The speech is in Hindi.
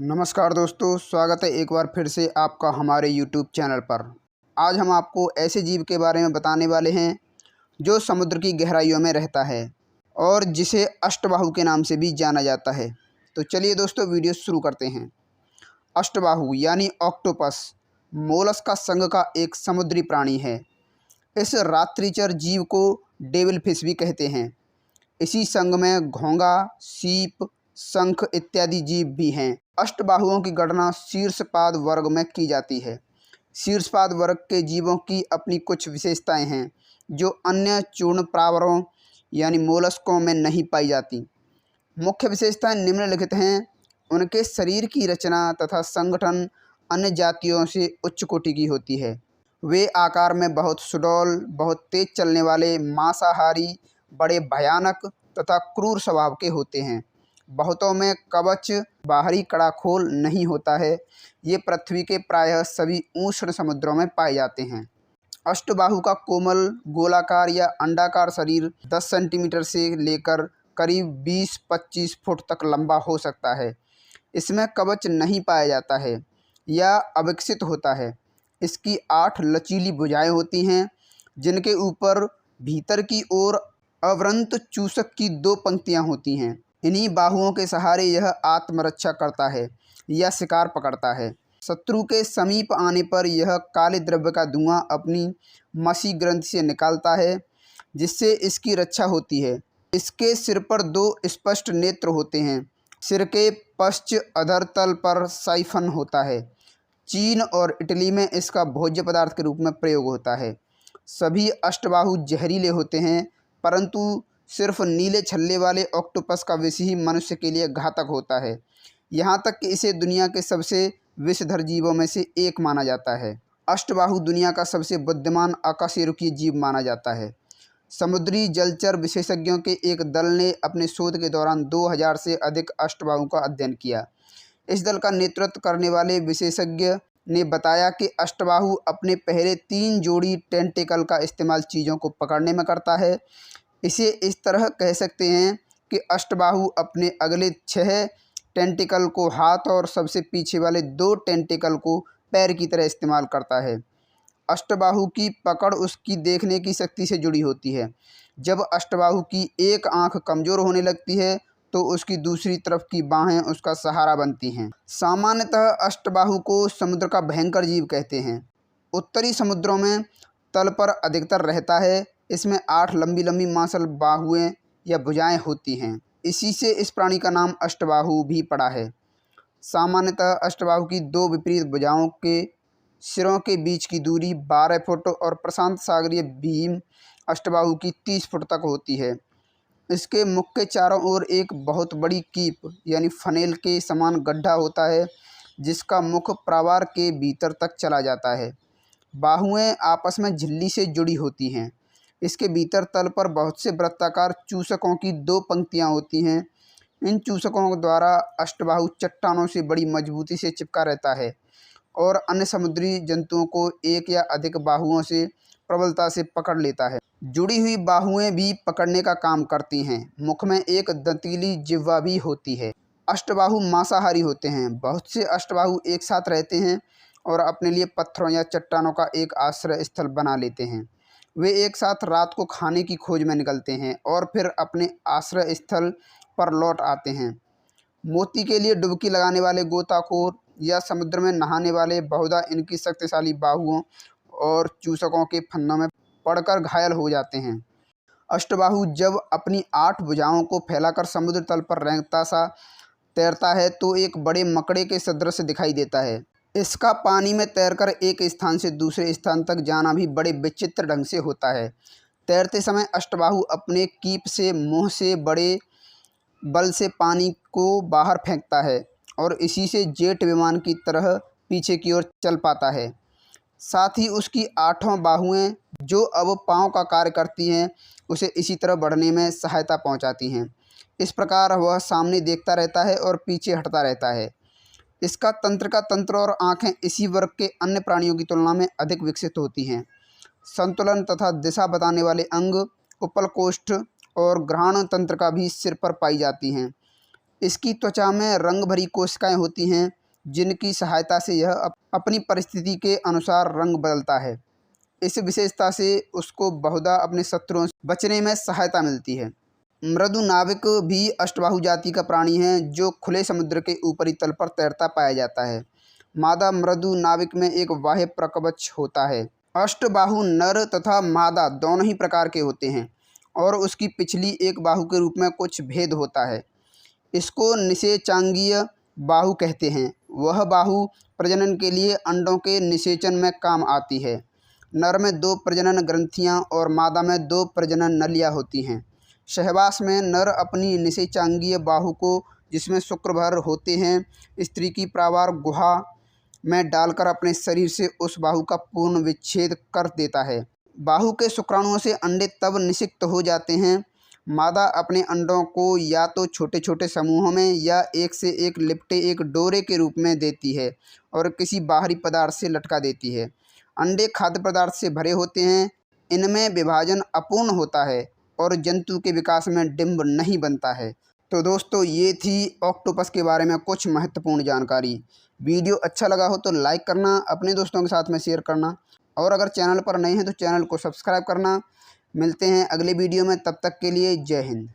नमस्कार दोस्तों, स्वागत है एक बार फिर से आपका हमारे YouTube चैनल पर। आज हम आपको ऐसे जीव के बारे में बताने वाले हैं जो समुद्र की गहराइयों में रहता है और जिसे अष्टबाहु के नाम से भी जाना जाता है। तो चलिए दोस्तों, वीडियो शुरू करते हैं। अष्टबाहु यानी ऑक्टोपस मोलस्का संघ का एक समुद्री प्राणी है। इस रात्रिचर जीव को डेविल फिश भी कहते हैं। इसी संघ में घोंगा, सीप, शंख इत्यादि जीव भी हैं। अष्टबाहुओं की गणना शीर्षपाद वर्ग में की जाती है। शीर्षपाद वर्ग के जीवों की अपनी कुछ विशेषताएं हैं जो अन्य चूर्ण प्रावरों यानी मोलस्कों में नहीं पाई जाती। मुख्य विशेषताएं निम्नलिखित हैं। उनके शरीर की रचना तथा संगठन अन्य जातियों से उच्च कोटि की होती है। वे आकार में बहुत सुडौल, बहुत तेज चलने वाले, मांसाहारी, बड़े भयानक तथा क्रूर स्वभाव के होते हैं। बहुतों में कवच बाहरी कड़ा खोल नहीं होता है। ये पृथ्वी के प्रायः सभी उष्ण समुद्रों में पाए जाते हैं। अष्टबाहु का कोमल गोलाकार या अंडाकार शरीर 10 सेंटीमीटर से लेकर करीब 20-25 फुट तक लंबा हो सकता है। इसमें कवच नहीं पाया जाता है या अविकसित होता है। इसकी 8 लचीली भुजाएं होती हैं जिनके ऊपर भीतर की ओर अवरंत चूसक की 2 पंक्तियां होती हैं। इन्हीं बाहुओं के सहारे यह आत्मरक्षा करता है या शिकार पकड़ता है। शत्रु के समीप आने पर यह काले द्रव्य का धुआं अपनी मसी ग्रंथि से निकालता है जिससे इसकी रक्षा होती है। इसके सिर पर 2 स्पष्ट नेत्र होते हैं। सिर के पश्च अधर तल पर साइफन होता है। चीन और इटली में इसका भोज्य पदार्थ के रूप में प्रयोग होता है। सभी अष्टबाहु जहरीले होते हैं, परंतु सिर्फ नीले छल्ले वाले ऑक्टोपस का विष ही मनुष्य के लिए घातक होता है। यहाँ तक कि इसे दुनिया के सबसे विषधर जीवों में से एक माना जाता है। अष्टबाहु दुनिया का सबसे बुद्धिमान अकशेरुकीय जीव माना जाता है। समुद्री जलचर विशेषज्ञों के एक दल ने अपने शोध के दौरान 2000 से अधिक अष्टबाहु का अध्ययन किया। इस दल का नेतृत्व करने वाले विशेषज्ञ ने बताया कि अष्टबाहु अपने पहले 3 जोड़ी टेंटिकल का इस्तेमाल चीज़ों को पकड़ने में करता है। इसे इस तरह कह सकते हैं कि अष्टबाहु अपने अगले 6 टेंटिकल को हाथ और सबसे पीछे वाले 2 टेंटिकल को पैर की तरह इस्तेमाल करता है। अष्टबाहु की पकड़ उसकी देखने की शक्ति से जुड़ी होती है। जब अष्टबाहु की एक आंख कमज़ोर होने लगती है तो उसकी दूसरी तरफ की बाहें उसका सहारा बनती हैं। सामान्यतः अष्टबाहु को समुद्र का भयंकर जीव कहते हैं। उत्तरी समुद्रों में तल पर अधिकतर रहता है। इसमें 8 लंबी लंबी मांसल बाहुएं या भुजाएं होती हैं। इसी से इस प्राणी का नाम अष्टबाहु भी पड़ा है। सामान्यतः अष्टबाहु की 2 विपरीत भुजाओं के सिरों के बीच की दूरी 12 फुट और प्रशांत सागरीय भीम अष्टबाहु की 30 फुट तक होती है। इसके मुख के चारों ओर एक बहुत बड़ी कीप यानी फनेल के समान गड्ढा होता है जिसका मुख प्रावार के भीतर तक चला जाता है। बाहुएं आपस में झिल्ली से जुड़ी होती हैं। इसके भीतर तल पर बहुत से वृत्ताकार चूसकों की 2 पंक्तियां होती हैं। इन चूसकों द्वारा अष्टबाहु चट्टानों से बड़ी मजबूती से चिपका रहता है और अन्य समुद्री जंतुओं को एक या अधिक बाहुओं से प्रबलता से पकड़ लेता है। जुड़ी हुई बाहुएं भी पकड़ने का काम करती हैं। मुख में एक दंतीली जिह्वा भी होती है। अष्टबाहु मांसाहारी होते हैं। बहुत से अष्टबाहु एक साथ रहते हैं और अपने लिए पत्थरों या चट्टानों का एक आश्रय स्थल बना लेते हैं। वे एक साथ रात को खाने की खोज में निकलते हैं और फिर अपने आश्रय स्थल पर लौट आते हैं। मोती के लिए डुबकी लगाने वाले गोताखोर या समुद्र में नहाने वाले बहुधा इनकी शक्तिशाली बाहुओं और चूसकों के फंदों में पड़कर घायल हो जाते हैं। अष्टबाहु जब अपनी 8 भुजाओं को फैलाकर समुद्र तल पर रेंगता सा तैरता है तो एक बड़े मकड़े के सदृश दिखाई देता है। इसका पानी में तैरकर एक स्थान से दूसरे स्थान तक जाना भी बड़े विचित्र ढंग से होता है। तैरते समय अष्टबाहु अपने कीप से मुंह से बड़े बल से पानी को बाहर फेंकता है और इसी से जेट विमान की तरह पीछे की ओर चल पाता है। साथ ही उसकी 8 बाहुएं जो अब पाँव का कार्य करती हैं उसे इसी तरह बढ़ने में सहायता पहुंचाती हैं। इस प्रकार वह सामने देखता रहता है और पीछे हटता रहता है। इसका तंत्र और आँखें इसी वर्ग के अन्य प्राणियों की तुलना में अधिक विकसित होती हैं। संतुलन तथा दिशा बताने वाले अंग, उपल कोष्ठ और घ्राण तंत्र का भी सिर पर पाई जाती हैं। इसकी त्वचा में रंग भरी कोशिकाएं होती हैं, जिनकी सहायता से यह अपनी परिस्थिति के अनुसार रंग बदलता है। इस विशेषता से उसको बहुधा अपने शत्रुओं से बचने में सहायता मिलती है। मृदु नाविक भी अष्टबाहु जाति का प्राणी है, जो खुले समुद्र के ऊपरी तल पर तैरता पाया जाता है। मादा मृदु नाविक में एक बाह्य प्रकवच होता है। अष्टबाहु नर तथा मादा दोनों ही प्रकार के होते हैं और उसकी पिछली एक बाहु के रूप में कुछ भेद होता है। इसको निषेचांगीय बाहु कहते हैं। वह बाहु प्रजनन के लिए अंडों के निषेचन में काम आती है। नर में 2 प्रजनन ग्रंथियां और मादा में 2 प्रजनन नलियां होती हैं। सहवास में नर अपनी निषेचांगीय बाहु को, जिसमें शुक्रभर होते हैं, स्त्री की प्रावार गुहा में डालकर अपने शरीर से उस बाहु का पूर्ण विच्छेद कर देता है। बाहु के शुक्राणुओं से अंडे तब निषिक्त हो जाते हैं। मादा अपने अंडों को या तो छोटे छोटे समूहों में या एक से एक लिपटे एक डोरे के रूप में देती है और किसी बाहरी पदार्थ से लटका देती है। अंडे खाद्य पदार्थ से भरे होते हैं। इनमें विभाजन अपूर्ण होता है और जंतु के विकास में डिंब नहीं बनता है। तो दोस्तों, ये थी ऑक्टोपस के बारे में कुछ महत्वपूर्ण जानकारी। वीडियो अच्छा लगा हो तो लाइक करना, अपने दोस्तों के साथ में शेयर करना और अगर चैनल पर नए हैं तो चैनल को सब्सक्राइब करना। मिलते हैं अगले वीडियो में, तब तक के लिए जय हिंद।